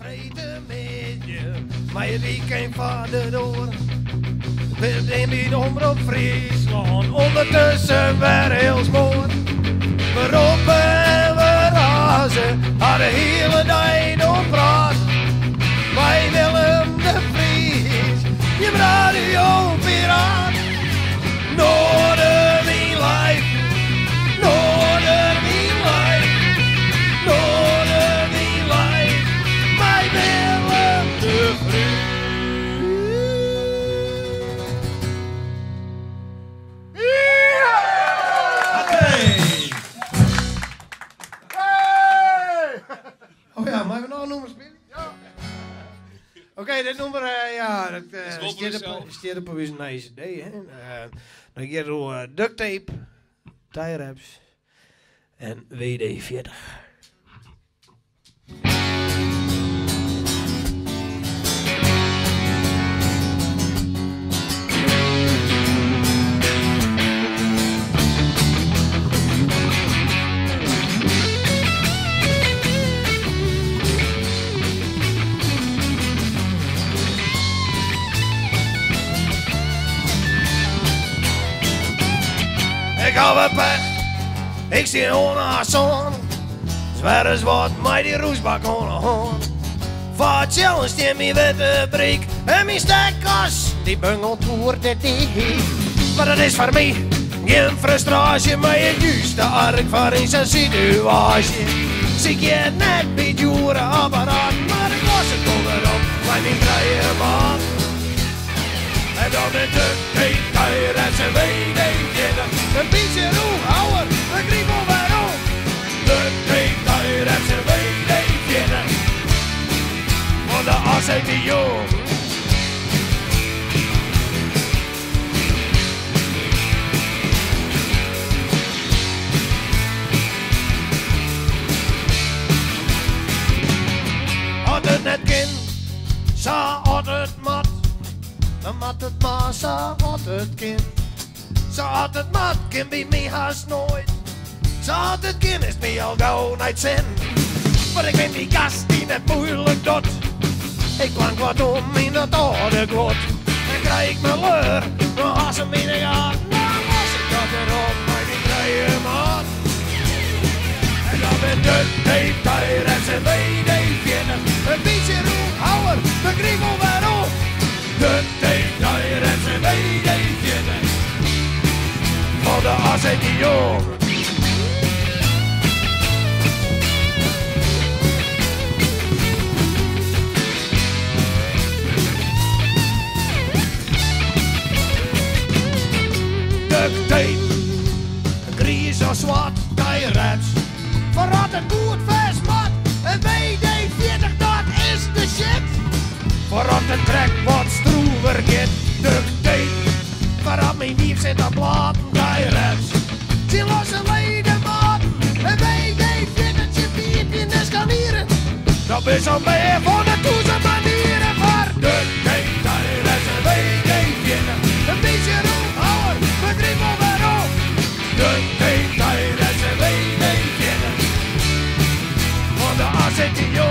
Vreten met je, maar je die geen vader door. We nemen omroep Friesland, ondertussen weer heel smoor. We roepen en we razen, had de hele dag op praat. Wij Willem de Vries, je radio-piraat. Noorden in life, Noorden in life, Noorden in life. Wij Willem de Vries. Oh ja, mag ik nog een nummer spelen? Ja. Oké, dit nummer, ja, dat staat op een nice idee, hè. Dan gaat door duct tape, tie wraps en WD-40. Ik hou wat pech, ik zie onder haar zon. Zwaar is wat mij die roesbak onder hand. Voor challenge in mijn witte breek en mijn stekkast, die bungelt voor de thee. Maar dat is voor mij geen frustratie, maar het juiste ark voor een situatie. Zie je net bij dure apparaat, maar ik was het onderop, maar niet draaien man. En dan de duct tape, en ze WD-40. Een beetje roe houden, we kriebel weer op. Duct tape, en ze WD-40. Van de ACTO. Had het net kind, sa had het mat. Dan mat het maar, sa had het kind. Zo had het mat, kind bij mij haast nooit. Zo had het kind, is mij al gauw niet zin. Maar ik ben die gast die net moeilijk doet. Ik klank wat om in het oude glot. Dan krijg ik mijn leur, dan haast hem in de gaten. Dan was ik dat erop, maar die krijg je man. En dan ben duct tape, tie wraps en WD-40. Een beetje roe houden, de kriebel weer op. Duct tape, tie wraps en WD-40. Van de ACTO. Duct tape, grijs of zwart, tie wraps. Verrat het goed vast mat, en WD-40 dat is de shit. Verrat het trek wat stroever get, duct tape. Verrat mijn dief zit op platen, tie wraps. Zie losse leden man, en WD-40 piep in de scharnieren. Dat is al meer voor de toeze manieren. Voor duct tape, tie wraps en WD-40. Een beetje roep houden, we kriebel weer op. Duct tape, tie wraps en WD-40. Van de ACTO.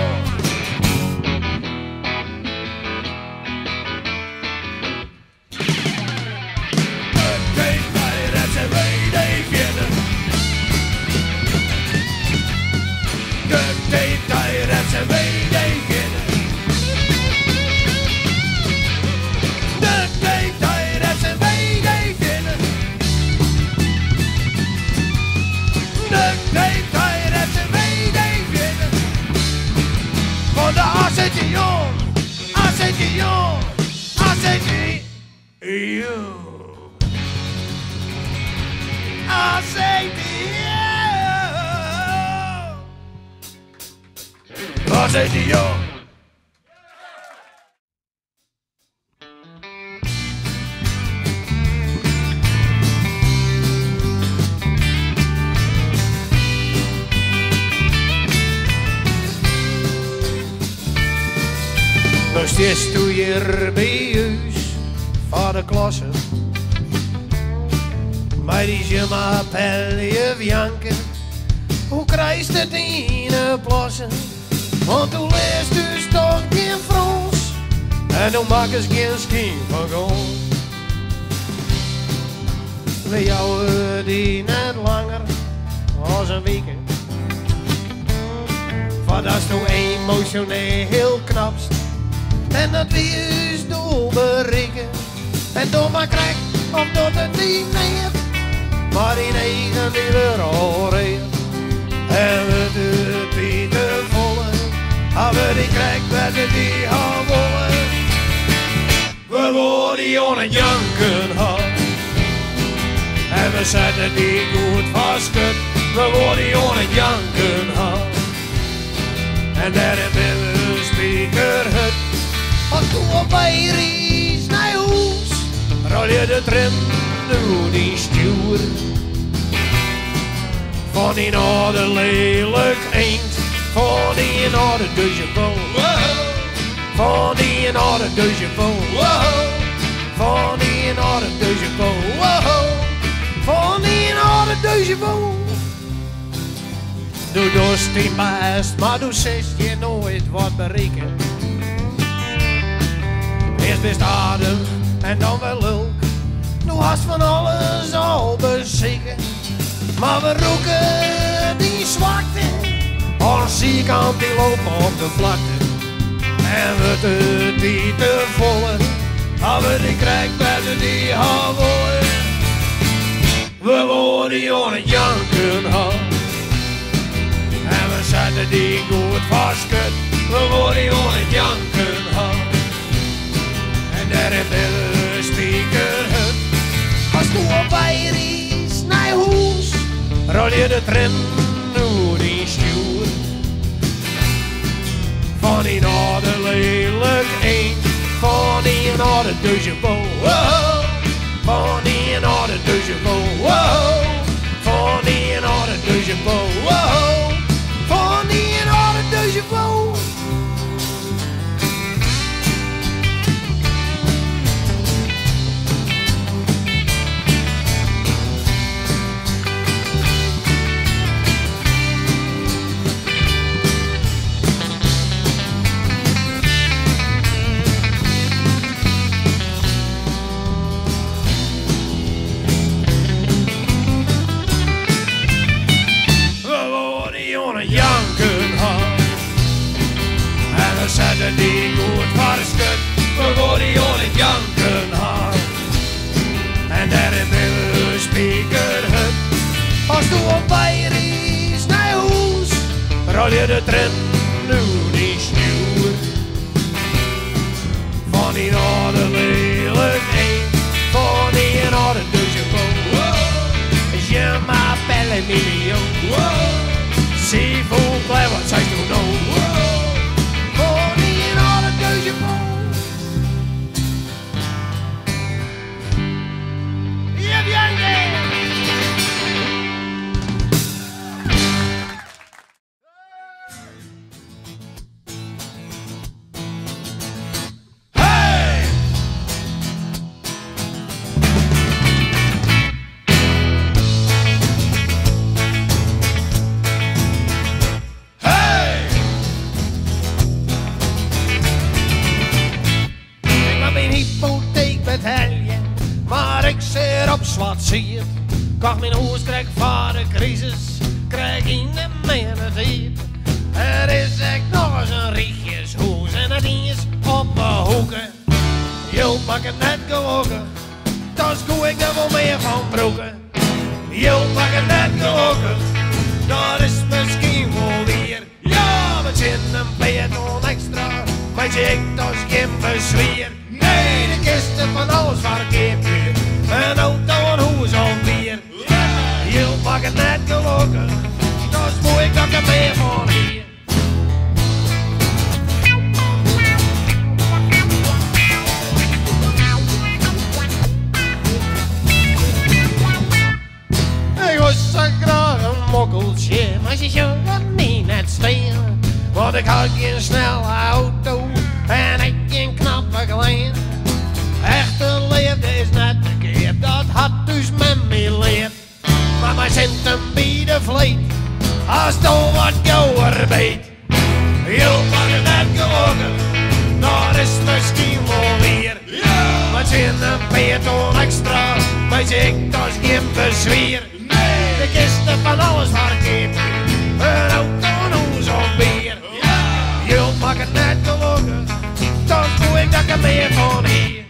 ACTO. Nog steeds doe je er bij huis voor de klasse. Maar die je maar pelle je janken. Hoe krijgt het in de plassen? Want toen leest dus toch geen Frans en toen maak eens geen schijn van ons. We jouwen die net langer als een week. Wat als toen emotioneel heel knapst en dat we je doel bereiken. En door maar krijg of door het niet neer, maar in eigen die weer al reed. En we de Pieter volle, maar we die krijg met de die gaan wollen. We worden on het janken had. En we zetten die goed vastkut, we worden on het janken had. En daar hebben we een speakerhut. Want toen op Bayries naar huis, rol je de tram door die stuur. Van die oude lelijk eend, van die oude deuzevel. Van die oude deuzevel. Van die oude deuzevel. Van die oude deuzevel. Doe dorst die best, maar doe zes je nooit wat bereiken. Eerst best aardig en dan wel leuk. Nu hast van alles al bezeken. Maar we roeken die zwakte, als ziek aan die lopen op de vlakte. En we die te volle, maar we die krijgen bij die gaan wollen. We worden on het janken had. En we zetten die goed vastkut, we worden on het janken had. En daar hebben we een speakerhut. Als toen op Bayries naar huis, rol je de tram door die stuur. Van die oude lelijk eend, van die oude deuzevel. Van die oude deuzevel. Van die oude deuzevel. Van die oude deuzevel. We zetten die goed vastkut, we worden on het janken had. En daar hebben we een speakerhut. Als toen op Bayries naar huis, rol je de tram door die stuur. Van die oude lelijk eend, van die oude deuzevel. Je m'appelle Emilio, si vous plaît, wat zei je nou? Maar ik zit op zwart zie het. Kocht mijn huis, krijg van de crisis, krijg in de menigheid. Er is echt nog eens een rietjeshuis en het is op de hoeken. Je mag het net gelukkig, dan koe ik er wel meer van broeken. Je mag het net gelukkig, dat is misschien wel weer. Ja, we zitten een beetje extra, maar ik dat is geen bezwier. Nee, de kisten van alles verkeerd weer. Een auto, een huis alweer. Je mag het net gelukkig, dat is mooi dat ik er meer van hier. Ik was zo graag een mokkeltje, maar ze zullen niet net stelen. Want ik had geen snelle auto en ik geen knappe klein. Echte liefde is net verkeerd, dat had dus met me leerd. Maar mijn centen bieden vleet, als dan wat jouwer beet. Je is misschien wel weer. Wat in een peloton extra, maar ik dat is geen bezweer. De kisten van alles verkeerd, een auto, een hoes of bier. Jullie mag het net gelukken, dan doe ik dat er meer van hier.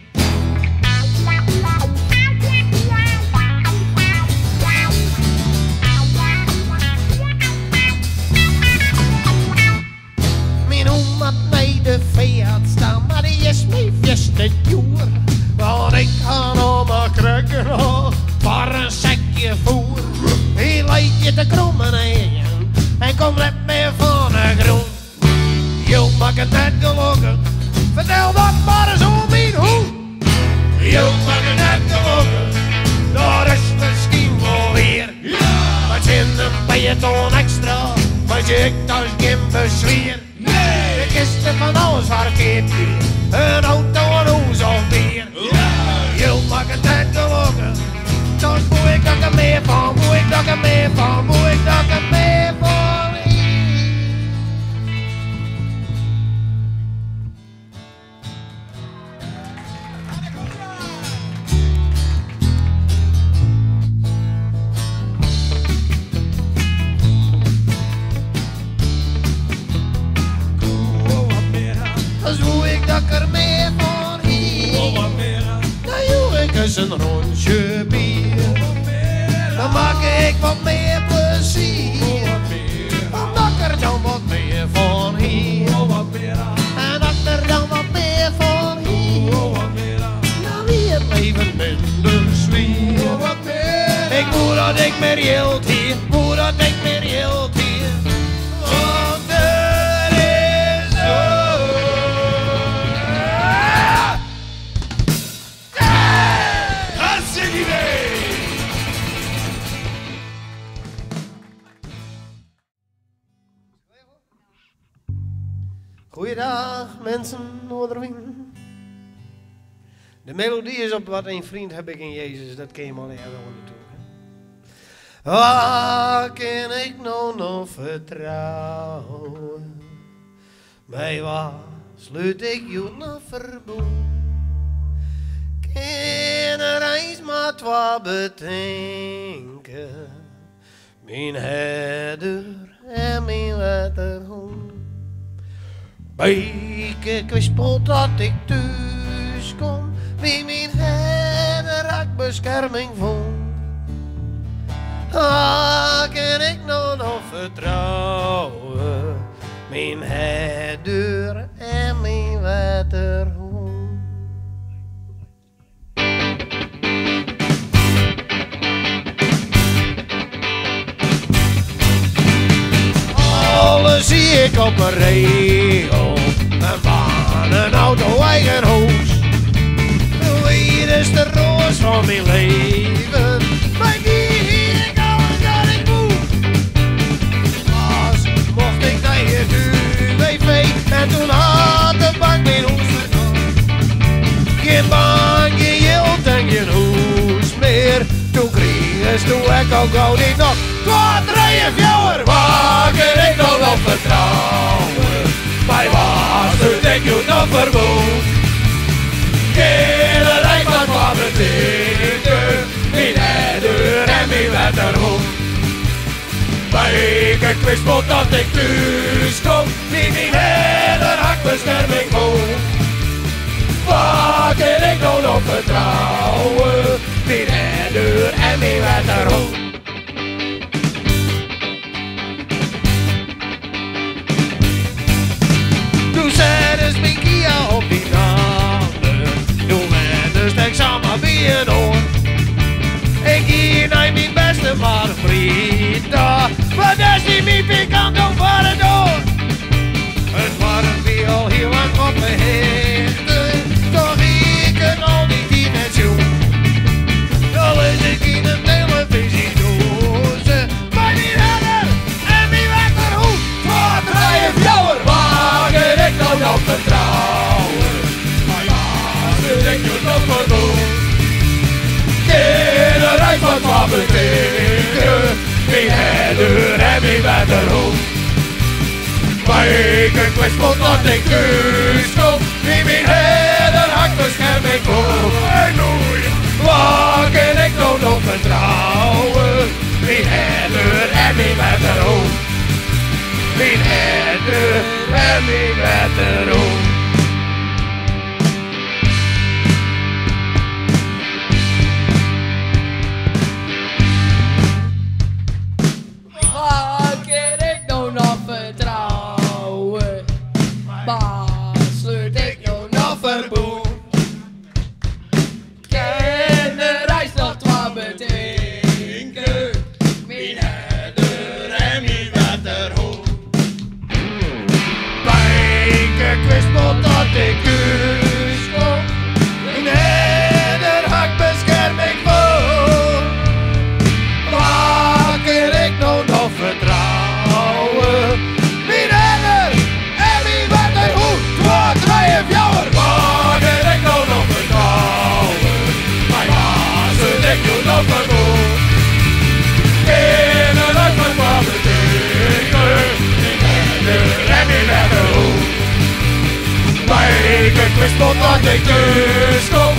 Mijn oom had mij de Fiat staan, maar die is mijn beste joer. Want ik ga nog maar krukken voor een zakje voer. Hij lijkt je te krommen en kom met me van de grond. Je mag het net gelukken, vertel dat maar eens om mijn hoe. Je mag het net gelukken, dat is misschien wel weer. Wat in een peloton extra, maar ik dat is geen bezweer. De kisten van alles verkeerd hier, een auto, een hoes of bier. Je mag het net gelukken, dan moet ik dat er meer van, moet ik dat er meer van, moet ik dat er meer van. Een rondje bier, dan maak ik wat meer plezier. Omdat er dan wat meer van hier, en dat er dan wat meer van hier, dan wie het leven minder zwier. Ik moet dat ik meer hield hier, moet dat ik meer hield hier, want er is zo. Goeiedag mensen, Noorderwing. De melodie is op wat een vriend heb ik in Jezus, dat ken je maar even natuurlijk. Waar kan ik nou nog vertrouwen? Bij waar sluit ik je nog verbonden? Geen reis maar twee bedenken. Mijn herder en mijn waterhond. Ik kwispel dat ik thuis kom, wie mijn herder raak bescherming vond. Kan ik nou nog vertrouwen, mijn herder en mijn waterhond. Alles zie ik op een regel, een baan, een auto, eigen huis. Wie is de roos van mijn leven? Bij wie ik alles dat ik moet. Als mocht ik naar je UWV en toen had de bank mijn hoes verkocht. Geen bank, geen geld en geen hoes meer. Toen kreeg toen ik ook gauw niet nog. Wat rij je fjouwer? Waar kan ik nog op vertrouwen? Bij waar zit ik je nog verwoed? Geen rijk van wat betekent mijn herder en mijn waterhond. Bij ik kwispel dat ik thuis kom, wie mijn herder hak bescherming vond. Waar kan ik nog op vertrouwen? Mijn herder en mijn waterhond. Zet mijn Kia op die handen, doe met de stek samen bij een oor. Ik hier naar mijn beste Margarita, maar daar is die pikant over het door. Het waren we al heel lang op me hechten, toch ik het al niet die net zo. Al is ik in een televisiedoos, maar die redder en die wekkerhoed, wat rij je fjouwer? Ik nou nog vertrouwen, maar waar zit ik je nog verdoen? Geen rijk van wat betekent, mijn herder en mijn waterhond. Maar ik kwispel dat ik thuis kom, wie mijn en wie wederom. Waar kan ik nou nog vertrouwen? Waar sluit ik nou nog verboen? Ken de reis nog wat betekent? Mijn herder en mijn wederhoofd. Ik wist nog dat ik thuis kom. Mijn herder hak bescherm ik voor. Waar kan ik nou nog vertrouwen? Mijn herder en mijn wederhoofd. 2, 3, 4. Waar kan ik nou nog vertrouwen? Mijn baas en ik doe nog verbood. Geen uit mijn wat betekent. Mijn herder en mijn wederhoofd. Ik wist nog dat ik thuis kom.